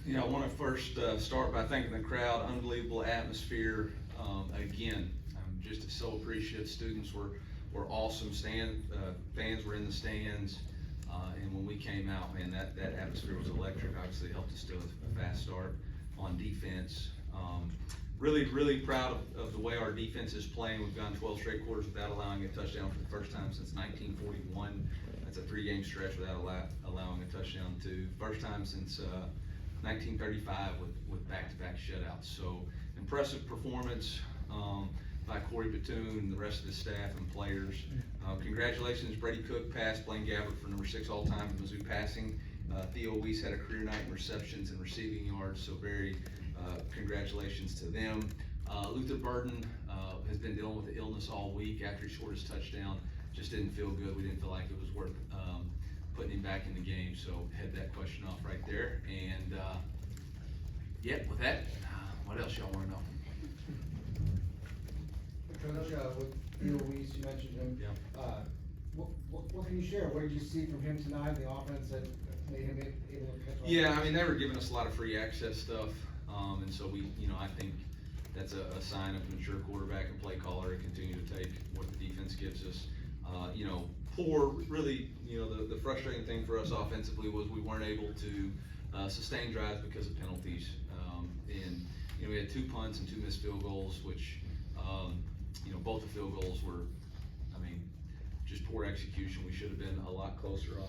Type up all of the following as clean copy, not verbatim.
You know, I want to first start by thanking the crowd. Unbelievable atmosphere. Again, I'm just so appreciative. Students were awesome. Fans were in the stands, and when we came out, man, that atmosphere was electric. Obviously, it helped us to a fast start on defense. Really proud of the way our defense is playing. We've gone 12 straight quarters without allowing a touchdown for the first time since 1941. That's a 3-game stretch without allowing a touchdown too. First time since 1935 with back-to-back shutouts. So impressive performance by Corey Batoon and the rest of the staff and players. Congratulations, Brady Cook passed Blaine Gabbert for number 6 all-time in Mizzou passing. Theo Weiss had a career night in receptions and receiving yards, so very congratulations to them. Luther Burden has been dealing with the illness all week after he scored his touchdown. Just didn't feel good. We didn't feel like it was worth putting him back in the game, so head that question off right there. And yeah, with that, what else y'all want to know? Coach, with Theo Weiss, you mentioned him. Yeah. What can you share? What did you see from him tonight? The offense that made him able to catch on? Yeah, I mean, they were giving us a lot of free access stuff, and so we, I think that's a sign of a mature quarterback and play caller to continue to take what the defense gives us. Really, the frustrating thing for us offensively was we weren't able to sustain drives because of penalties. And we had 2 punts and 2 missed field goals, which, both the field goals were, just poor execution. We should have been a lot closer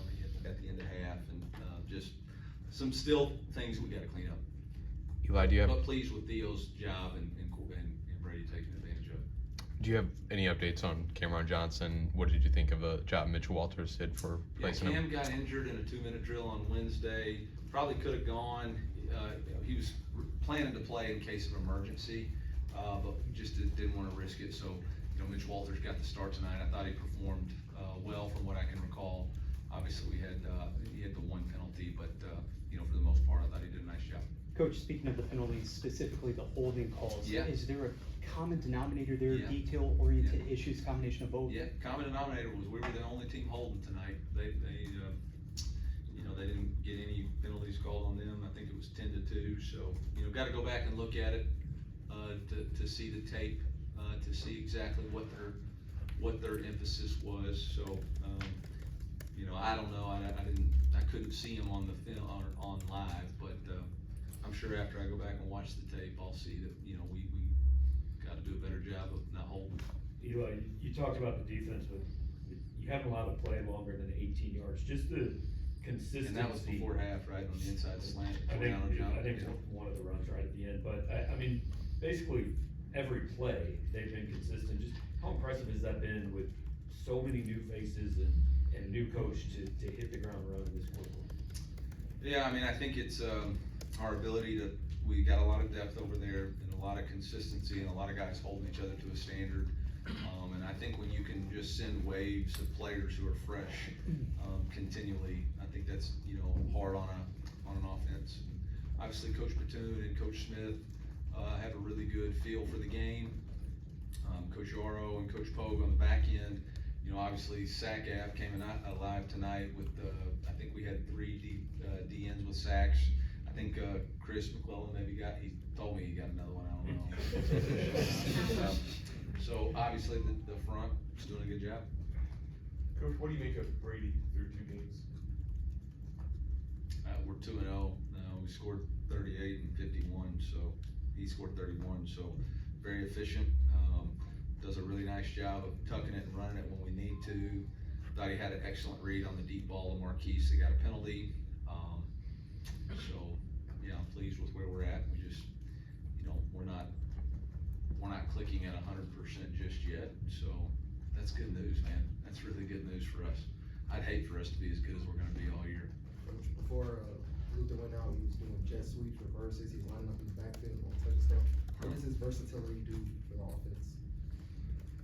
at the end of half, and just some still things we got to clean up. Eli, do you have? But pleased with Theo's job and Brady taking advantage of it. Do you have any updates on Cameron Johnson? What did you think of the job Mitchell Walters did for placing Cam him? got injured in a 2-minute drill on Wednesday. Probably could have gone. He was planning to play in case of emergency, but just didn't want to risk it. So, Mitch Walters got the start tonight. I thought he performed well from what I can recall. Obviously, he had the 1 penalty, but for the most part, I thought he did a nice job. Coach, speaking of the penalties, specifically the holding calls, Yeah. is there a common denominator there, Yeah. detail-oriented issues, combination of both? Yeah, common denominator was we were the only team holding tonight. They didn't get any penalties called on them. I think it was 10-2. So got to go back and look at it to see the tape to see exactly what their emphasis was. So I don't know. I couldn't see them on the film on live, but I'm sure after I go back and watch the tape, I'll see that we got to do a better job of not holding. Eli, you talked about the defense, but you haven't allowed to play longer than 18 yards. Just the consistency. And that was before half, right, on the inside slant. I think one of the runs right at the end. But I mean, basically every play they've been consistent. Just how impressive has that been with so many new faces and a new coach to hit the ground running this quickly? Yeah, I think it's our ability we got a lot of depth over there and a lot of consistency and a lot of guys holding each other to a standard. And I think when you can just send waves of players who are fresh continually, I think that's hard on an offense. And obviously, Coach Batoon and Coach Smith have a really good feel for the game. Coach Yarrow and Coach Pogue on the back end. Obviously, Sack Ave came alive tonight with I think we had 3 DNs with sacks. I think Chris McClellan he told me he got another one. I don't know. So obviously the front is doing a good job. Coach, what do you make of Brady through 2 games? We're 2-0. We scored 38 and 51, so he scored 31. So very efficient. Does a really nice job of tucking it and running it when we need to. Thought he had an excellent read on the deep ball to Marquise. They got a penalty. So yeah, I'm pleased with where we're at. We just, we're not clicking at 100% just yet. So that's good news, man. That's really good news for us. I'd hate for us to be as good as we're going to be all year. Coach, before Luther went out, he was doing jet sweeps, reverses. He's lining up in the backfield, all type of stuff. What does his versatility do for the offense?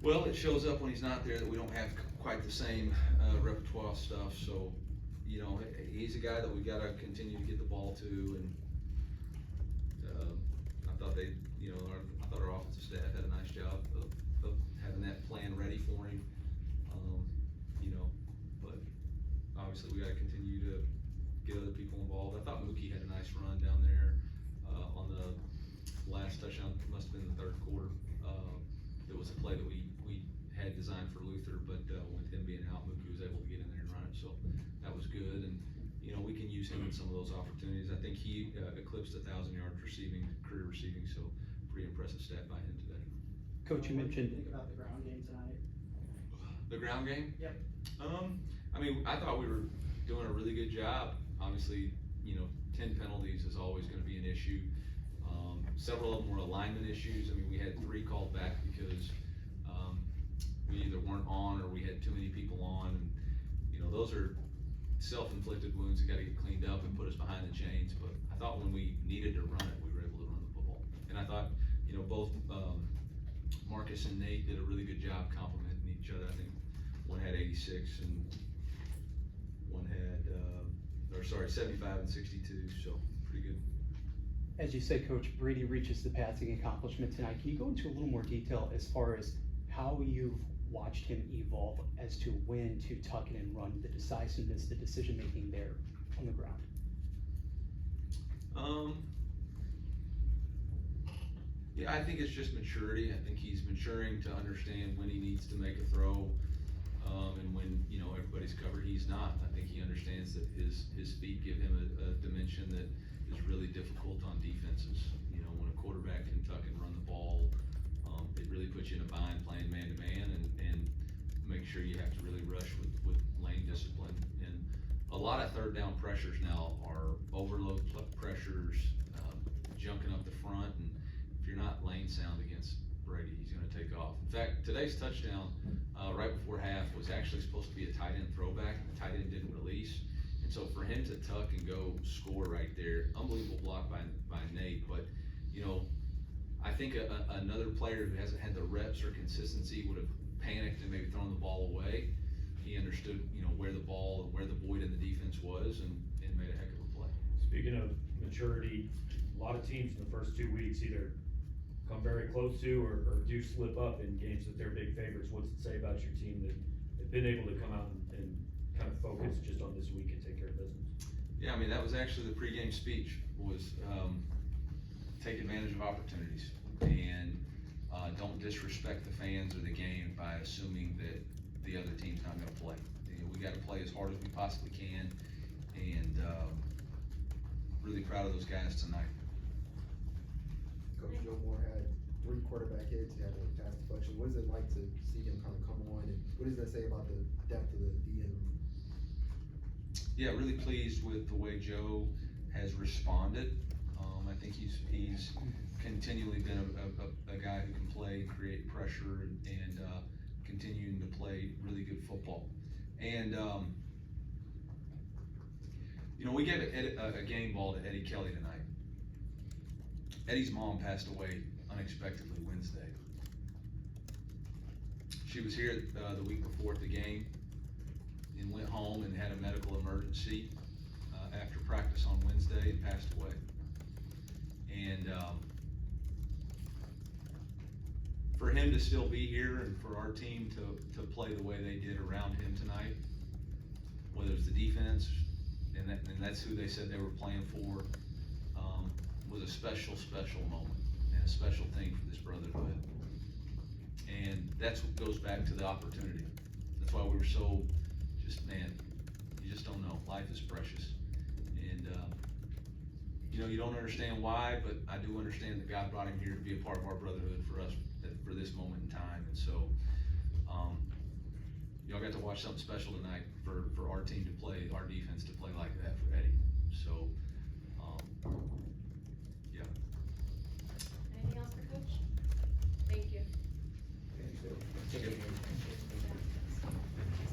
Well, it shows up when he's not there that we don't have quite the same repertoire stuff. So, he's a guy that we got to continue to get the ball to. And I thought our offensive staff had a nice job of having that plan ready for him. But obviously we got to continue to get other people involved. I thought Mookie had a nice run down there. third quarter. There was a play that we had designed for Luther, but, with him being out, Mookie was able to get in there and run it, so that was good. And, you know, we can use him in some of those opportunities. I think he, eclipsed 1,000 yards receiving, career receiving, so pretty impressive stat by him today. Coach, you What did mentioned, think about the ground game tonight? The ground game? Yep. I mean, I thought we were doing a really good job. Obviously, you know, 10 penalties is always gonna be an issue. Several of them were alignment issues. I mean, we had 3 called back because, we either weren't on or we had too many people on. And, you know, those are self-inflicted wounds that gotta get cleaned up and put us behind the chains. But I thought when we needed to run it, we were able to run the football. And I thought, you know, both, Marcus and Nate did a really good job complimenting each other. I think one had 86 and one had, 75 and 62, so pretty good. as you said, Coach, Brady reaches the passing accomplishment tonight. Can you go into a little more detail as far as how you've watched him evolve as to when to tuck it and run, the decisiveness, the decision-making there on the ground? Yeah, I think it's just maturity. I think he's maturing to understand when he needs to make a throw, and when, you know, everybody's covered, he's not. I think he understands that his feet give him a dimension that is really difficult on defenses. You know, when a quarterback can tuck and run the ball, it really puts you in a bind playing man-to-man, and make sure you have to really rush with lane discipline. And a lot of third down pressures now are overload pressures, junking up the front, and if you're not lane sound against Brady, he's gonna take off. In fact, today's touchdown, right before half, was actually supposed to be a tight end throwback, and the tight end didn't release. And so for him to tuck and go score right there, unbelievable block by Nate. But, you know, I think another player who hasn't had the reps or consistency would have panicked and maybe thrown the ball away. He understood, you know, where the ball and where the void in the defense was, and made a heck of a play. Speaking of maturity, a lot of teams in the first 2 weeks either come very close to or do slip up in games that they're big favorites. What's it say about your team that they've been able to come out and kind of focus just on this week and take care of business? Yeah, I mean, that was actually the pregame speech, was, take advantage of opportunities, and, don't disrespect the fans or the game by assuming that the other team's not gonna play. You know, we gotta play as hard as we possibly can, and, really proud of those guys tonight. Coach Joe Moore had 3 quarterback hits, he had a pass deflection. What is it like to see him kind of come on, and what does that say about the depth of the DN room? Yeah, really pleased with the way Joe has responded. I think he's continually been a guy who can play, create pressure, and continuing to play really good football. And, you know, we gave a game ball to Eddie Kelly tonight. Eddie's mom passed away unexpectedly Wednesday. She was here the week before at the game and went home and had a medical emergency after practice on Wednesday and passed away. And for him to still be here and for our team to play the way they did around him tonight, whether it's the defense, and that's who they said they were playing for, was a special moment and a special thing for this brotherhood. And that's what goes back to the opportunity. That's why we were so man, you just don't know. Life is precious. And, you know, you don't understand why, but I do understand that God brought him here to be a part of our brotherhood for us, for this moment in time. And so, y'all got to watch something special tonight for our team to play, our defense.